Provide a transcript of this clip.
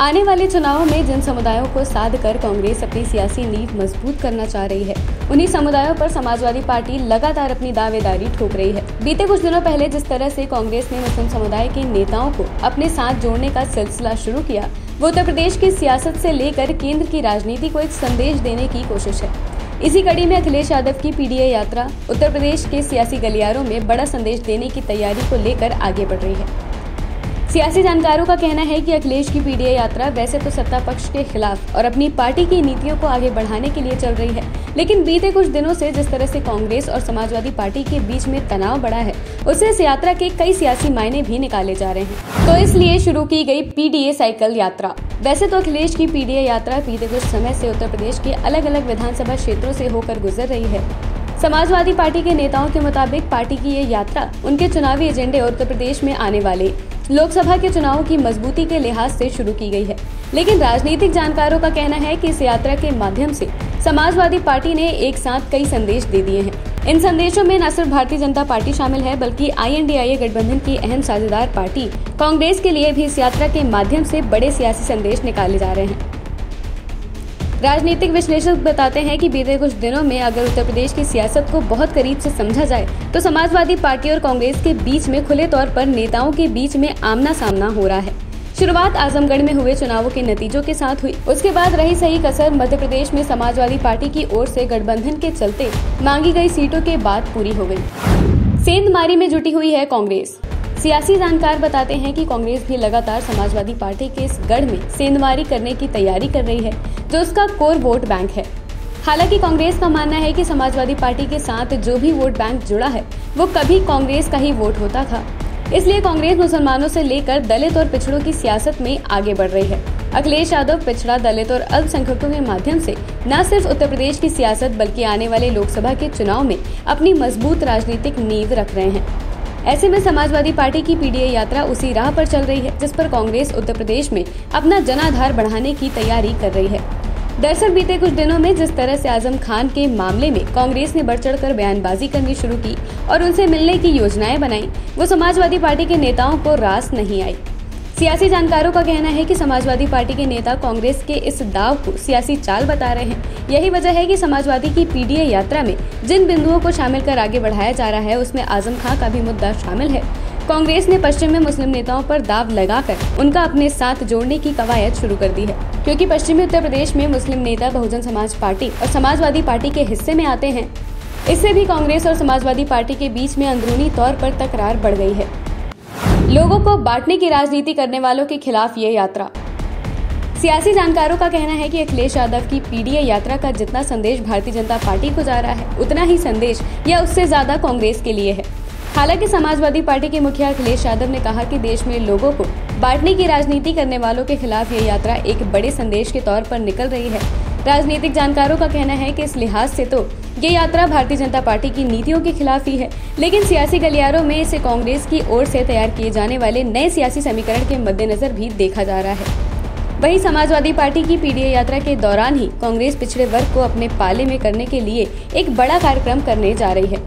आने वाले चुनावों में जिन समुदायों को साध कर कांग्रेस अपनी सियासी नींव मजबूत करना चाह रही है, उन्हीं समुदायों पर समाजवादी पार्टी लगातार अपनी दावेदारी ठोक रही है। बीते कुछ दिनों पहले जिस तरह से कांग्रेस ने मुस्लिम समुदाय के नेताओं को अपने साथ जोड़ने का सिलसिला शुरू किया, वो उत्तर प्रदेश की सियासत से लेकर केंद्र की राजनीति को एक संदेश देने की कोशिश है। इसी कड़ी में अखिलेश यादव की पीडीए यात्रा उत्तर प्रदेश के सियासी गलियारों में बड़ा संदेश देने की तैयारी को लेकर आगे बढ़ रही है। सियासी जानकारों का कहना है कि अखिलेश की पीडीए यात्रा वैसे तो सत्ता पक्ष के खिलाफ और अपनी पार्टी की नीतियों को आगे बढ़ाने के लिए चल रही है, लेकिन बीते कुछ दिनों से जिस तरह से कांग्रेस और समाजवादी पार्टी के बीच में तनाव बढ़ा है, उससे इस यात्रा के कई सियासी मायने भी निकाले जा रहे हैं। तो इसलिए शुरू की गई पीडीए साइकिल यात्रा। वैसे तो अखिलेश की पीडीए यात्रा बीते कुछ समय से उत्तर प्रदेश के अलग अलग विधानसभा क्षेत्रों से होकर गुजर रही है। समाजवादी पार्टी के नेताओं के मुताबिक पार्टी की ये यात्रा उनके चुनावी एजेंडे और उत्तर प्रदेश में आने वाले लोकसभा के चुनावों की मजबूती के लिहाज से शुरू की गई है, लेकिन राजनीतिक जानकारों का कहना है कि इस यात्रा के माध्यम से समाजवादी पार्टी ने एक साथ कई संदेश दे दिए हैं। इन संदेशों में न सिर्फ भारतीय जनता पार्टी शामिल है, बल्कि INDIA गठबंधन की अहम साझेदार पार्टी कांग्रेस के लिए भी इस यात्रा के माध्यम से बड़े सियासी संदेश निकाले जा रहे हैं। राजनीतिक विश्लेषक बताते हैं कि बीते कुछ दिनों में अगर उत्तर प्रदेश की सियासत को बहुत करीब से समझा जाए तो समाजवादी पार्टी और कांग्रेस के बीच में खुले तौर पर नेताओं के बीच में आमना सामना हो रहा है। शुरुआत आजमगढ़ में हुए चुनावों के नतीजों के साथ हुई, उसके बाद रही सही कसर मध्य प्रदेश में समाजवादी पार्टी की ओर से गठबंधन के चलते मांगी गई सीटों के बाद पूरी हो गई। सेंधमारी में जुटी हुई है कांग्रेस। सियासी जानकार बताते हैं कि कांग्रेस भी लगातार समाजवादी पार्टी के इस गढ़ में सेंधमारी करने की तैयारी कर रही है, जो उसका कोर वोट बैंक है। हालांकि कांग्रेस का मानना है कि समाजवादी पार्टी के साथ जो भी वोट बैंक जुड़ा है, वो कभी कांग्रेस का ही वोट होता था। इसलिए कांग्रेस मुसलमानों से लेकर दलित और पिछड़ों की सियासत में आगे बढ़ रही है। अखिलेश यादव पिछड़ा, दलित और अल्पसंख्यकों के माध्यम से न सिर्फ उत्तर प्रदेश की सियासत बल्कि आने वाले लोकसभा के चुनाव में अपनी मजबूत राजनीतिक नींव रख रहे हैं। ऐसे में समाजवादी पार्टी की पीडीए यात्रा उसी राह पर चल रही है, जिस पर कांग्रेस उत्तर प्रदेश में अपना जनाधार बढ़ाने की तैयारी कर रही है। दरअसल बीते कुछ दिनों में जिस तरह से आजम खान के मामले में कांग्रेस ने बढ़ चढ़कर बयानबाजी करनी शुरू की और उनसे मिलने की योजनाएं बनाई, वो समाजवादी पार्टी के नेताओं को रास नहीं आई। सियासी जानकारों का कहना है कि समाजवादी पार्टी के नेता कांग्रेस के इस दाव को सियासी चाल बता रहे हैं। यही वजह है कि समाजवादी की पीडीए यात्रा में जिन बिंदुओं को शामिल कर आगे बढ़ाया जा रहा है, उसमें आजम खान का भी मुद्दा शामिल है। कांग्रेस ने पश्चिम में मुस्लिम नेताओं पर दाव लगाकर उनका अपने साथ जोड़ने की कवायद शुरू कर दी है, क्योंकि पश्चिमी उत्तर प्रदेश में मुस्लिम नेता बहुजन समाज पार्टी और समाजवादी पार्टी के हिस्से में आते हैं। इससे भी कांग्रेस और समाजवादी पार्टी के बीच में अंदरूनी तौर पर तकरार बढ़ गई है। लोगों को बांटने की राजनीति करने वालों के खिलाफ ये यात्रा। सियासी जानकारों का कहना है कि अखिलेश यादव की पीडीए यात्रा का जितना संदेश भारतीय जनता पार्टी को जा रहा है, उतना ही संदेश या उससे ज्यादा कांग्रेस के लिए है। हालांकि समाजवादी पार्टी के मुखिया अखिलेश यादव ने कहा कि देश में लोगों को बांटने की राजनीति करने वालों के खिलाफ ये यात्रा एक बड़े संदेश के तौर पर निकल रही है। राजनीतिक जानकारों का कहना है कि इस लिहाज से तो ये यात्रा भारतीय जनता पार्टी की नीतियों के खिलाफ ही है, लेकिन सियासी गलियारों में इसे कांग्रेस की ओर से तैयार किए जाने वाले नए सियासी समीकरण के मद्देनजर भी देखा जा रहा है। वहीं समाजवादी पार्टी की पीडीए यात्रा के दौरान ही कांग्रेस पिछड़े वर्ग को अपने पाले में करने के लिए एक बड़ा कार्यक्रम करने जा रही है।